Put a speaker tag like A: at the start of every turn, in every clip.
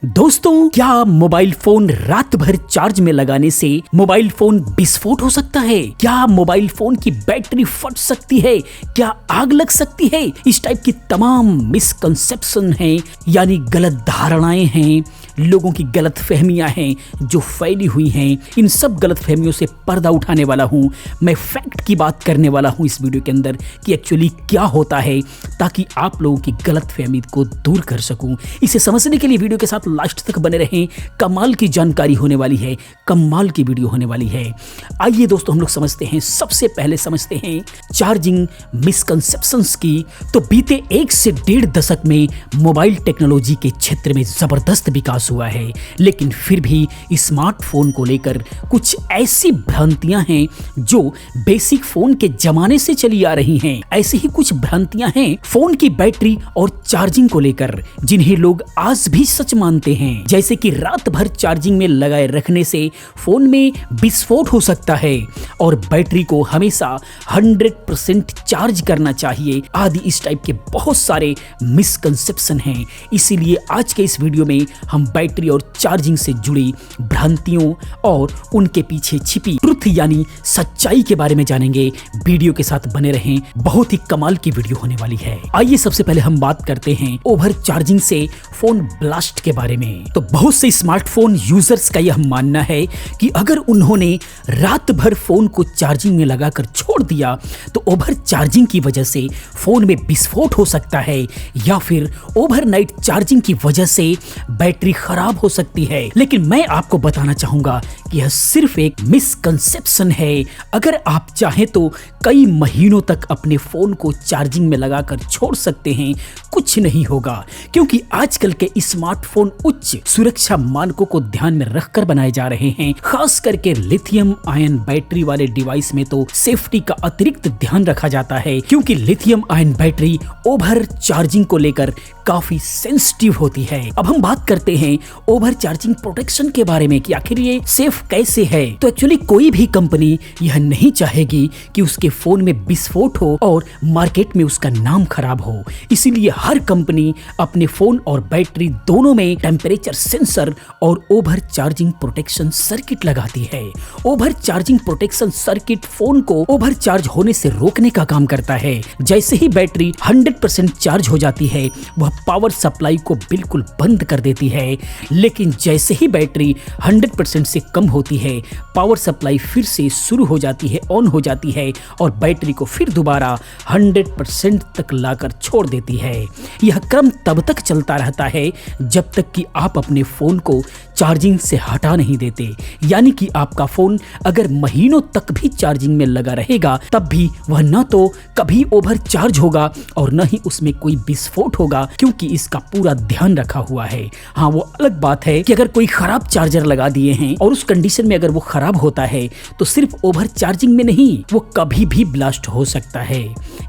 A: दोस्तों, क्या mobile phone रात भर चार्ज में लगाने से मोबाइल फोन विस्फोट हो सकता है? क्या मोबाइल फोन की बैटरी फट सकती है? क्या आग लग सकती है? इस टाइप की तमाम मिसकंसेप्शन हैं, यानी गलत धारणाएं हैं, लोगों की गलत फहमियां हैं जो फैली हुई हैं। इन सब गलत फहमियों से पर्दा उठाने वाला हूं मैं, फैक्ट की बात करने वाला हूं इस वीडियो के अंदर कि एक्चुअली क्या होता है, ताकि आप लोगों की गलत फहमी को दूर कर सकूं। इसे समझने के लिए वीडियो के साथ लास्ट तक बने रहें। कमाल की जानकारी होने वाली है, कमाल की वीडियो होने वाली है। आइए दोस्तों, हम लोग समझते हैं, सबसे पहले समझते हैं चार्जिंग मिसकंसेप्शंस की। तो बीते 1 से 1.5 दशक में मोबाइल टेक्नोलॉजी के क्षेत्र में जबरदस्त विकास हुआ है, लेकिन फिर भी स्मार्टफोन को लेकर कुछ ऐसी भ्रांतियां हैं जो बेसिक फोन के जमाने से चली आ रही हैं। ऐसी ही कुछ भ्रांतियां हैं फोन की बैटरी और चार्जिंग को लेकर, जिन्हें लोग आज भी सच मानते हैं। जैसे कि रात भर चार्जिंग में लगाए रखने से फोन में विस्फोट हो सकता है और बैटरी को हमेशा 100% चार्ज करना चाहिए, आदि इस टाइप के बहुत सारे मिसकंसेप्शन हैं। इसीलिए आज के इस वीडियो में हम बैटरी और चार्जिंग से जुड़ी भ्रांतियों और उनके पीछे छिपी ट्रुथ यानी सच्चाई के बारे में जानेंगे। वीडियो के साथ बने रहें, बहुत ही कमाल की वीडियो होने वाली है। आइए सबसे पहले हम बात करते हैं ओवर चार्जिंग से फोन ब्लास्ट के बारे में। तो बहुत से स्मार्टफोन यूजर्स का यह मानना है कि अगर उन्होंने रात भर फोन को चार्जिंग में लगाकर छोड़ दिया तो ओवर चार्जिंग की वजह से फोन में विस्फोट हो सकता है, या फिर ओवरनाइट चार्जिंग की वजह से बैटरी खराब हो सकती है। लेकिन मैं आपको बताना चाहूंगा कि यह सिर्फ एक मिसकंसेप्शन है। अगर आप चाहें तो कई महीनों तक अपने फोन को चार्जिंग में लगाकर छोड़ सकते हैं, कुछ नहीं होगा, क्योंकि आजकल के स्मार्टफोन उच्च सुरक्षा मानकों को ध्यान में रखकर बनाए जा रहे हैं। खास करके लिथियम आयन बैटरी वाले डिवाइस में तो सेफ्टी का अतिरिक्त ध्यान रखा जाता है, क्योंकि lithium ion battery over charging को लेकर काफी सेंसिटिव होती है। अब हम बात करते हैं ओवर चार्जिंग प्रोटेक्शन के बारे में कि आखिर ये सेफ कैसे है। तो एक्चुअली कोई भी कंपनी यह नहीं चाहेगी कि उसके फोन में विस्फोट हो और मार्केट में उसका नाम खराब हो। इसीलिए हर कंपनी अपने फोन और बैटरी दोनों में टेम्परेचर सेंसर और ओवर चार्जिंग प्रोटेक्शन सर्किट लगाती है। Over charging protection circuit phone को ओवर चार्ज होने से रोकने का काम करता है। जैसे ही बैटरी 100% चार्ज हो जाती है, वह पावर सप्लाई को बिल्कुल बंद कर देती है। लेकिन जैसे ही बैटरी 100% से कम होती है, पावर सप्लाई फिर से शुरू हो जाती है, ऑन हो जाती है और बैटरी को फिर दोबारा 100% तक लाकर छोड़ देती है। यह क्रम तब तक चलता रहता है जब तक कि आप अपने फोन को चार्जिंग से हटा नहीं देते। यानी कि आपका फोन अगर महीनों तक भी चार्जिंग में लगा रहेगा, तब भी वह न तो कभी ओवर चार्ज होगा और न ही उसमें कोई विस्फोट होगा, क्योंकि इसका पूरा ध्यान रखा हुआ है। हाँ, वो अलग बात है कि अगर कोई खराब चार्जर लगा दिए हैं और उस कंडीशन में अगर वो खराब होता है तो सिर्फ ओवर चार्जिंग में नहीं, वो कभी भी ब्लास्ट हो सकता है।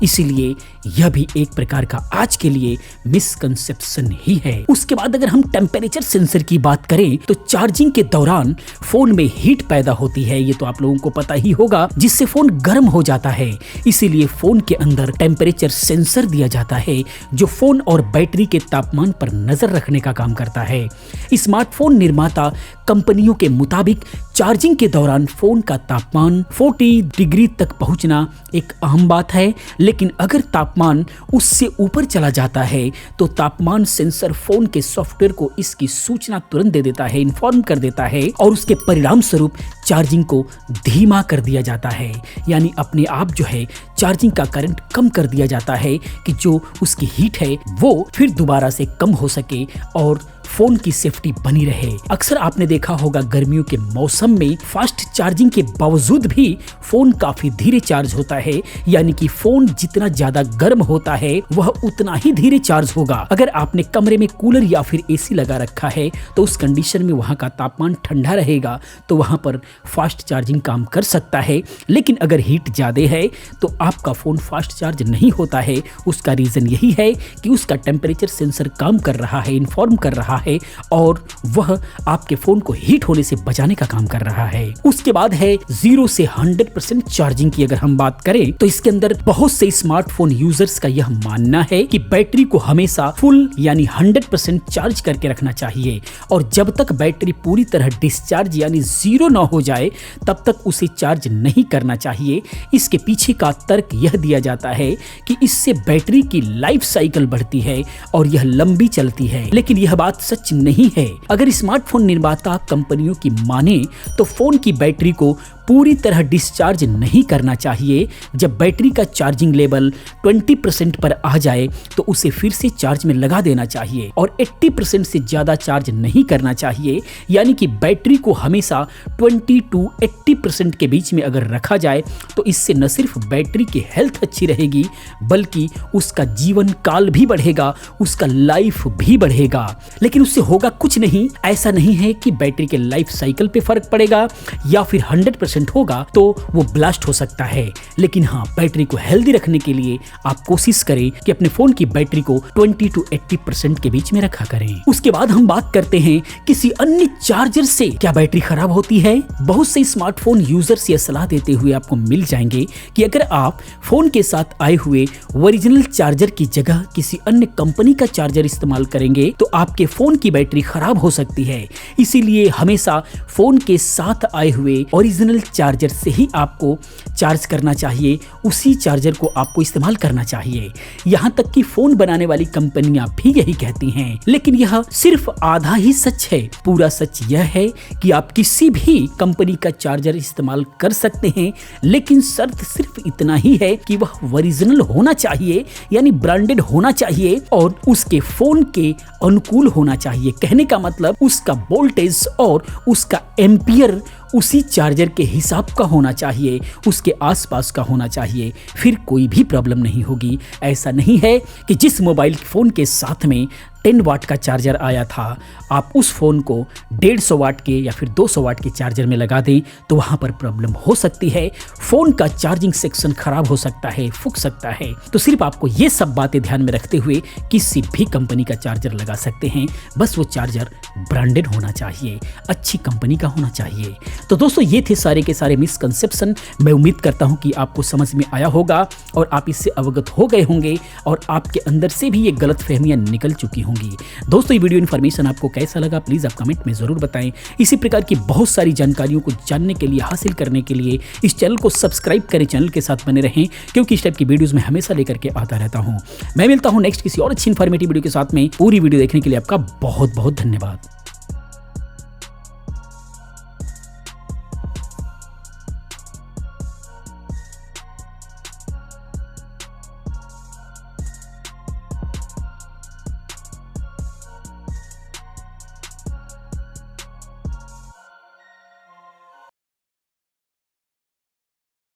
A: इसीलिए यह भी एक प्रकार का आज के लिए मिसकंसेप्शन ही है। उसके बाद अगर हम टेम्परेचर सेंसर की बात करें तो चार्जिंग के दौरान फोन में हीट पैदा होती है, ये तो आप लोगों को पता ही होगा, जिससे फोन गर्म हो जाता है। इसीलिए फोन के अंदर टेम्परेचर सेंसर दिया जाता है जो फोन और बैटरी के तापमान पर नजर रखने का काम करता है। स्मार्टफोन निर्माता कंपनियों के मुताबिक चार्जिंग के दौरान फोन का तापमान 40 डिग्री तक पहुंचना एक अहम बात है, लेकिन अगर तापमान उससे ऊपर चला जाता है तो तापमान सेंसर फोन के सॉफ्टवेयर को इसकी सूचना तुरंत दे देता है, इन्फॉर्म कर देता है, और उसके परिणाम स्वरूप चार्जिंग को धीमा कर दिया जाता है। यानी अपने आप जो है चार्जिंग का करंट कम कर दिया जाता है कि जो उसकी हीट है वो फिर दोबारा से कम हो सके और फोन की सेफ्टी बनी रहे। अक्सर आपने देखा होगा गर्मियों के मौसम में फास्ट चार्जिंग के बावजूद भी फोन काफी धीरे चार्ज होता है, यानी कि फोन जितना ज्यादा गर्म होता है वह उतना ही धीरे चार्ज होगा। अगर आपने कमरे में कूलर या फिर एसी लगा रखा है तो उस कंडीशन में वहां का तापमान ठंडा रहेगा तो वहां पर फास्ट चार्जिंग काम कर सकता है। लेकिन अगर हीट ज्यादा है तो आपका फोन फास्ट चार्ज नहीं होता है। उसका रीजन यही है कि उसका टेम्परेचर सेंसर काम कर रहा है, इन्फॉर्म कर रहा है और वह आपके फोन को हीट होने से बचाने का काम कर रहा है। उसके बाद है 0 से 100% चार्जिंग की अगर हम बात करें तो इसके अंदर बहुत से स्मार्टफोन यूजर्स का यह मानना है कि बैटरी को हमेशा फुल यानी 100% चार्ज करके रखना चाहिए और जब तक बैटरी पूरी तरह डिस्चार्ज यानी 0 ना हो जाए तब तक उसे चार्ज नहीं करना चाहिए। इसके पीछे का तर्क यह दिया जाता है कि इससे बैटरी की लाइफ साइकिल बढ़ती है और यह लंबी चलती है, लेकिन यह बात सच नहीं है। अगर स्मार्टफोन निर्माता कंपनियों की माने तो फोन की बैटरी को पूरी तरह डिस्चार्ज नहीं करना चाहिए। जब बैटरी का चार्जिंग लेवल 20% पर आ जाए तो उसे फिर से चार्ज में लगा देना चाहिए और 80% से ज्यादा चार्ज नहीं करना चाहिए, यानी कि बैटरी को हमेशा 20 to 80% के बीच में अगर रखा जाए तो इससे न सिर्फ बैटरी की हेल्थ अच्छी रहेगी बल्कि उसका जीवन काल भी बढ़ेगा, उसका लाइफ भी बढ़ेगा। लेकिन उससे होगा कुछ नहीं। ऐसा नहीं है कि बैटरी के लाइफ साइकिल पे फर्क पड़ेगा या फिर 100% होगा तो वो ब्लास्ट हो सकता है, लेकिन हाँ, बैटरी को हेल्दी रखने के लिए आप कोशिश करें कि अपने फोन की बैटरी को 20 to 80% के बीच में रखा करें। उसके बाद हम बात करते हैं किसी अन्य चार्जर से क्या बैटरी खराब होती है। बहुत से स्मार्टफोन यूजर्स यह सलाह देते हुए आपको मिल जाएंगे कि अगर आप फोन के साथ आए हुए ओरिजिनल चार्जर की जगह किसी अन्य कंपनी का चार्जर इस्तेमाल करेंगे तो आपके फोन की बैटरी खराब हो सकती है। इसीलिए हमेशा फोन के साथ आए हुए ओरिजिनल चार्जर से ही आपको चार्ज करना चाहिए, उसी चार्जर को आपको इस्तेमाल करना चाहिए। यहाँ तक कि फोन बनाने वाली कंपनियां भी यही कहती हैं, लेकिन यह सिर्फ आधा ही सच है। पूरा सच यह है कि आप किसी भी कंपनी का चार्जर इस्तेमाल कर सकते हैं, लेकिन शर्त सिर्फ इतना ही है कि वह ओरिजिनल होना चाहिए यानी ब्रांडेड होना चाहिए और उसके फोन के अनुकूल होना चाहिए। कहने का मतलब उसका वोल्टेज और उसका एम्पियर उसी चार्जर के हिसाब का होना चाहिए, उसके आसपास का होना चाहिए, फिर कोई भी प्रॉब्लम नहीं होगी। ऐसा नहीं है कि जिस मोबाइल फोन के साथ में 10 वाट का चार्जर आया था आप उस फोन को 150 वाट के या फिर 200 वाट के चार्जर में लगा दें तो वहां पर प्रॉब्लम हो सकती है। फोन का चार्जिंग सेक्शन खराब हो सकता है, फूक सकता है। तो सिर्फ आपको ये सब बातें ध्यान में रखते हुए किसी भी कंपनी का चार्जर लगा सकते हैं, बस वो चार्जर ब्रांडेड होना चाहिए, अच्छी कंपनी का होना चाहिए। तो दोस्तों ये थे सारे के सारे मिसकंसेप्शन। मैं उम्मीद करता हूं कि आपको समझ में आया होगा और आप इससे अवगत हो गए होंगे और आपके अंदर से भी ये गलतफहमियां निकल चुकी होंगी। दोस्तों ये वीडियो इन्फॉर्मेशन आपको कैसा लगा प्लीज आप कमेंट में जरूर बताएं। इसी प्रकार की बहुत सारी जानकारियों को जानने के लिए, हासिल करने के लिए इस चैनल को सब्सक्राइब करें, चैनल के साथ बने रहें क्योंकि इस टाइप की वीडियोस मैं हमेशा लेकर के आता रहता हूं। मैं मिलता हूं नेक्स्ट किसी और अच्छी इन्फॉर्मेटिव वीडियो के साथ में। पूरी वीडियो देखने के लिए आपका बहुत बहुत धन्यवाद।